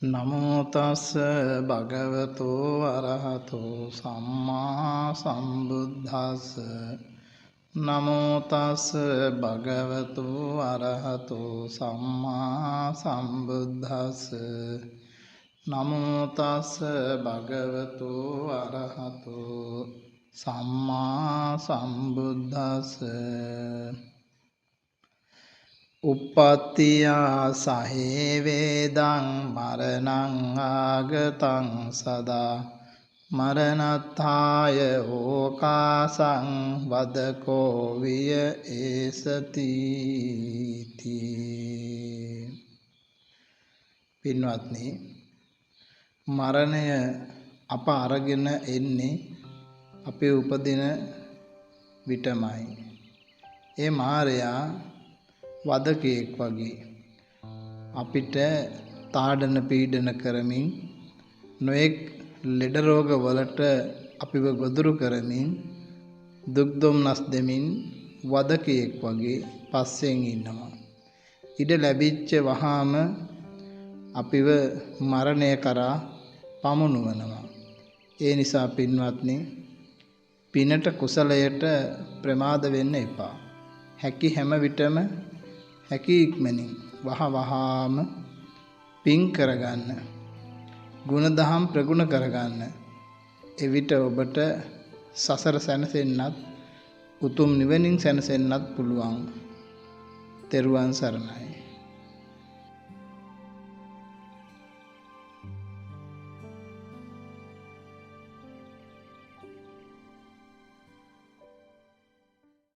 නමෝ තස් භගවතු අරහතෝ සම්මා සම්බුද්දස්ස නමෝ තස් භගවතු අරහතෝ සම්මා සම්බුද්දස්ස නමෝ තස් භගවතු අරහතෝ සම්මා සම්බුද්දස්ස උප්පත්තියා සහේ වේදං මරණං ආගතං සදා මරණත්ථාය ඕකාසං වදකෝ විය ඒසති පින්වත්නි, මරණය අප අරගෙන එන්නේ අපේ උපදින විටමයි. ඒ මාරයා වදකයෙක් වගේ අපිට තාඩන පීඩන කරමින් නොඑක් ලෙඩ රෝග වලට අපිව ගොදුරු කරමින් දුක් දුම්නස් දෙමින් වදකයෙක් වගේ පස්සෙන් ඉන්නවා. ඉඩ ලැබිච්ච වහාම අපිව මරණය කරා පමුණුවනවා. ඒ නිසා පින්වත්නි, පිනට කුසලයට ප්‍රමාද වෙන්න එපා. හැකි හැම විටම හැකි ඉක්මනින් වහවහාම පින් කරගන්න, ගුණදහම් ප්‍රගුණ කරගන්න. එවිට ඔබට සසර සැනසෙන්නත් උතුම් නිවනින් සැනසෙන්නත් පුළුවන්. තෙරුවන් සරණයි.